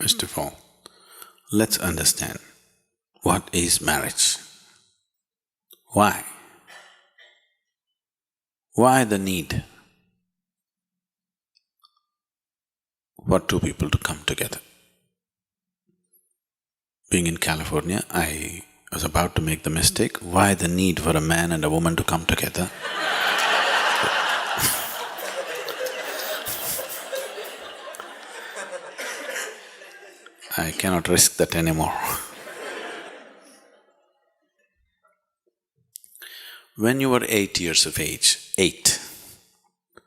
First of all, let's understand what is marriage. Why? Why the need for two people to come together? Being in California, I was about to make the mistake, why the need for a man and a woman to come together? I cannot risk that anymore. When you were 8 years of age,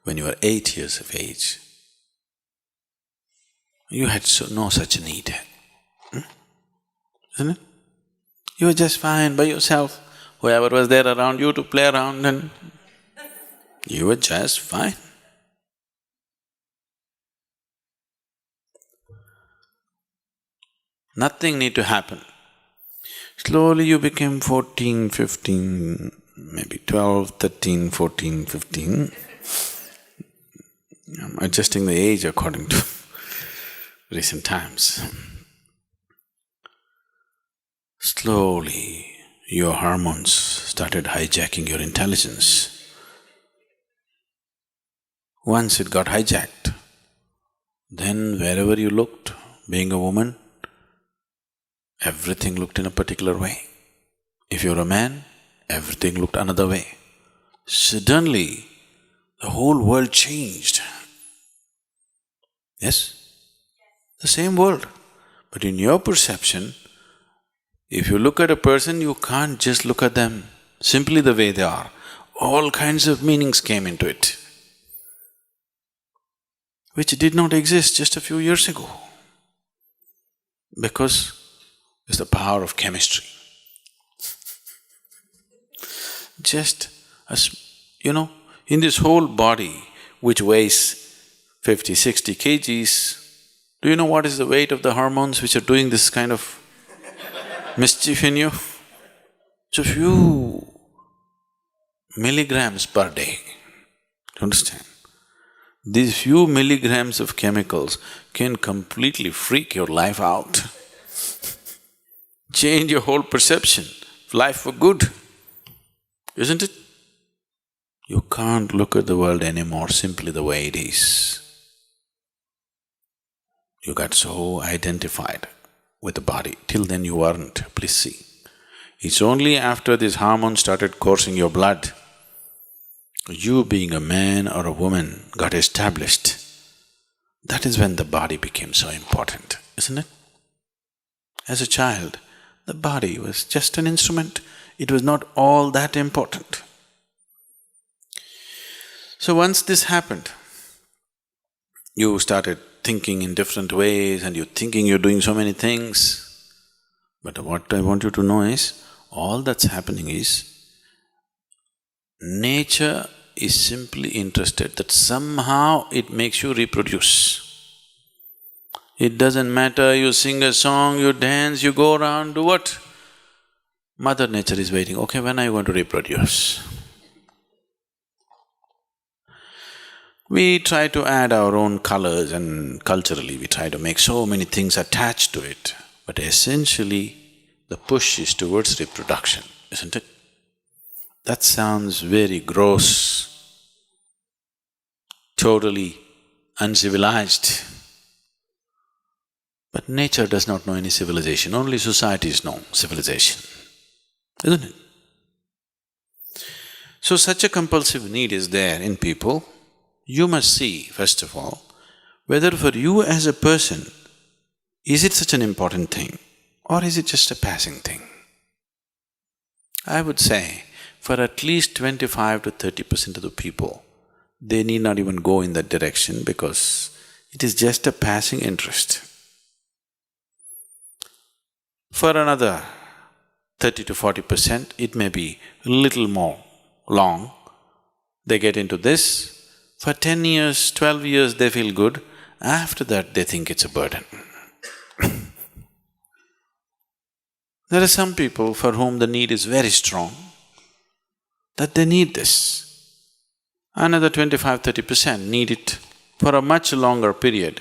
when you were 8 years of age, you had no such need, isn't it? You were just fine by yourself, whoever was there around you to play around and you were just fine. Nothing need to happen. Slowly you became 14, 15, maybe 12, 13, 14, 15. I'm adjusting the age according to recent times. Slowly, your hormones started hijacking your intelligence. Once it got hijacked, then wherever you looked, being a woman, everything looked in a particular way. If you're a man, everything looked another way. Suddenly, the whole world changed. Yes? The same world. But in your perception, if you look at a person, you can't just look at them simply the way they are. All kinds of meanings came into it, which did not exist just a few years ago. Because it's the power of chemistry. Just as, in this whole body which weighs 50, 60 kgs, do you know what is the weight of the hormones which are doing this kind of mischief in you? It's a few milligrams per day. Do you understand? These few milligrams of chemicals can completely freak your life out, change your whole perception of life for good, isn't it? You can't look at the world anymore simply the way it is. You got so identified with the body, till then you weren't, please see. It's only after these hormones started coursing your blood, you being a man or a woman got established. That is when the body became so important, isn't it? As a child, the body was just an instrument, it was not all that important. So once this happened, you started thinking in different ways and you're thinking you're doing so many things. But what I want you to know is, all that's happening is, nature is simply interested that somehow it makes you reproduce. It doesn't matter, you sing a song, you dance, you go around, do what? Mother Nature is waiting, okay, when are you going to reproduce? We try to add our own colors and culturally we try to make so many things attached to it, but essentially the push is towards reproduction, isn't it? That sounds very gross, totally uncivilized. But nature does not know any civilization, only societies know civilization, isn't it? So such a compulsive need is there in people. You must see, first of all, whether for you as a person, is it such an important thing or is it just a passing thing? I would say, for at least 25 to 30% of the people, they need not even go in that direction because it is just a passing interest. For another 30 to 40%, it may be a little more long, they get into this. For 10 years, 12 years they feel good, after that they think it's a burden. There are some people for whom the need is very strong, that they need this. Another 25–30% need it for a much longer period.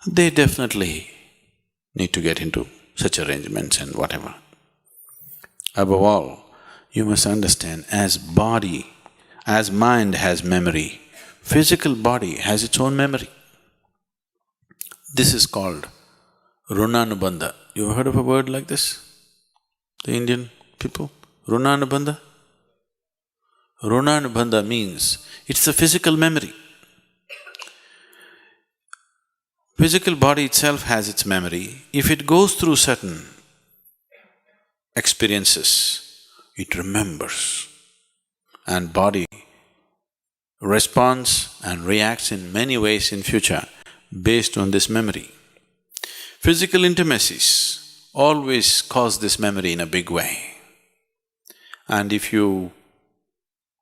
They definitely need to get into such arrangements and whatever. Above all, you must understand, as mind has memory, physical body has its own memory. This is called runanubandha. You ever heard of a word like this? The Indian people? Runanubandha? Runanubandha means it's the physical memory. Physical body itself has its memory. If it goes through certain experiences, it remembers. And body responds and reacts in many ways in future based on this memory. Physical intimacies always cause this memory in a big way. And if you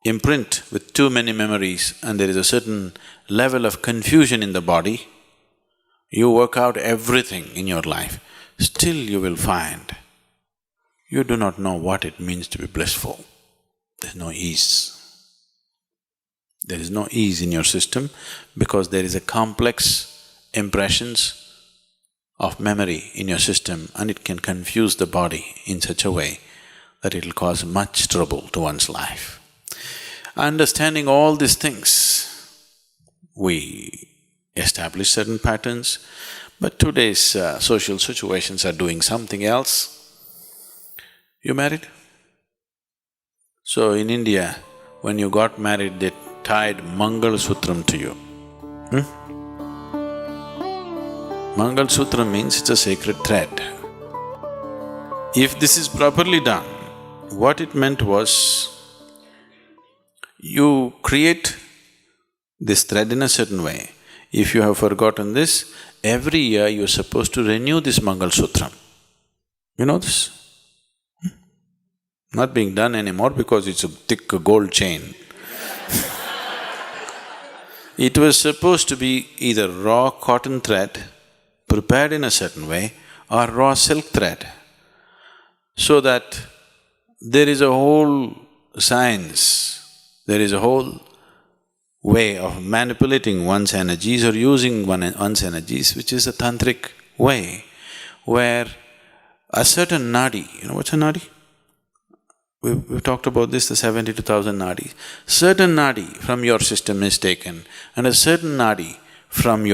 imprint with too many memories and there is a certain level of confusion in the body, you work out everything in your life, still you will find you do not know what it means to be blissful. There's no ease. There is no ease in your system because there is a complex impressions of memory in your system and it can confuse the body in such a way that it'll cause much trouble to one's life. Understanding all these things, we establish certain patterns, but today's social situations are doing something else. You married? So in India, when you got married, they tied Mangal Sutram to you. Mangal Sutra means it's a sacred thread. If this is properly done, what it meant was, you create this thread in a certain way. If you have forgotten this, every year you're supposed to renew this Mangal Sutram. You know this? Not being done anymore because it's a thick gold chain. It was supposed to be either raw cotton thread prepared in a certain way or raw silk thread, so that there is a whole science, there is a whole way of manipulating one's energies or using one's energies, which is a tantric way, where a certain nadi, you know what's a nadi? We've talked about this, the 72,000 nadis. Certain nadi from your system is taken and a certain nadi from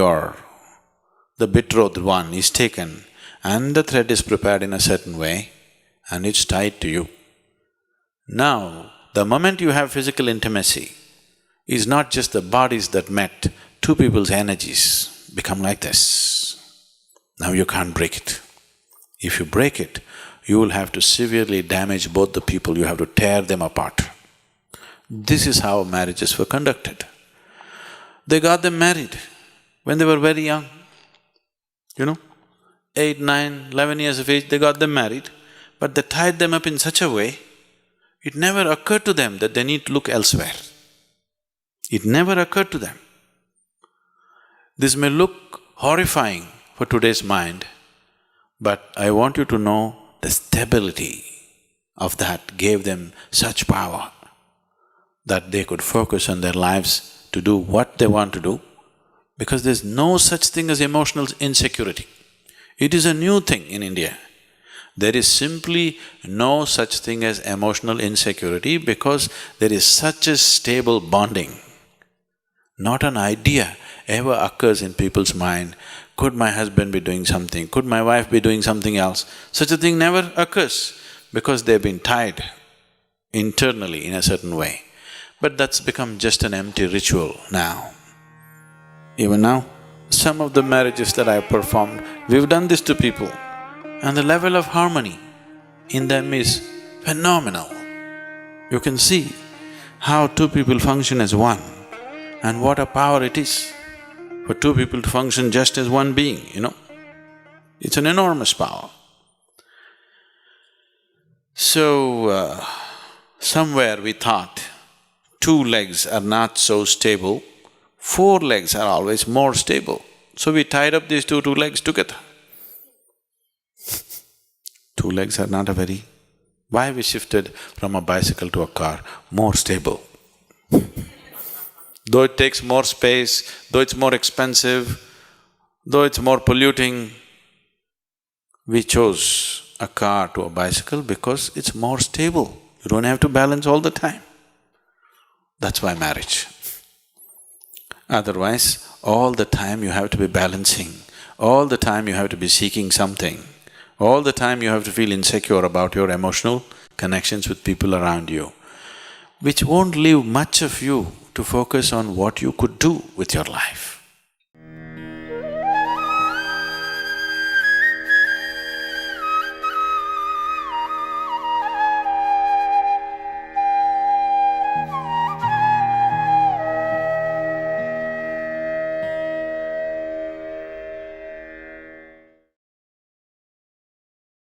the betrothed one is taken and the thread is prepared in a certain way and it's tied to you. Now, the moment you have physical intimacy, is not just the bodies that met, two people's energies become like this. Now you can't break it. If you break it, you will have to severely damage both the people, you have to tear them apart. This is how marriages were conducted. They got them married when they were very young, 8, 9, 11 years of age, they got them married, but they tied them up in such a way, it never occurred to them that they need to look elsewhere. It never occurred to them. This may look horrifying for today's mind, but I want you to know the stability of that gave them such power that they could focus on their lives to do what they want to do, because there's no such thing as emotional insecurity. It is a new thing in India. There is simply no such thing as emotional insecurity because there is such a stable bonding. Not an idea ever occurs in people's mind, could my husband be doing something, could my wife be doing something else? Such a thing never occurs because they've been tied internally in a certain way. But that's become just an empty ritual now. Even now, some of the marriages that I've performed, we've done this to people and the level of harmony in them is phenomenal. You can see how two people function as one and what a power it is for two people to function just as one being, It's an enormous power. So, somewhere we thought two legs are not so stable, four legs are always more stable. So we tied up these two legs together. Two legs are not a very… Why we shifted from a bicycle to a car? More stable. Though it takes more space, though it's more expensive, though it's more polluting, We chose a car to a bicycle because it's more stable. You don't have to balance all the time. That's why marriage. Otherwise, all the time you have to be balancing, all the time you have to be seeking something, all the time you have to feel insecure about your emotional connections with people around you, which won't leave much of you to focus on what you could do with your life.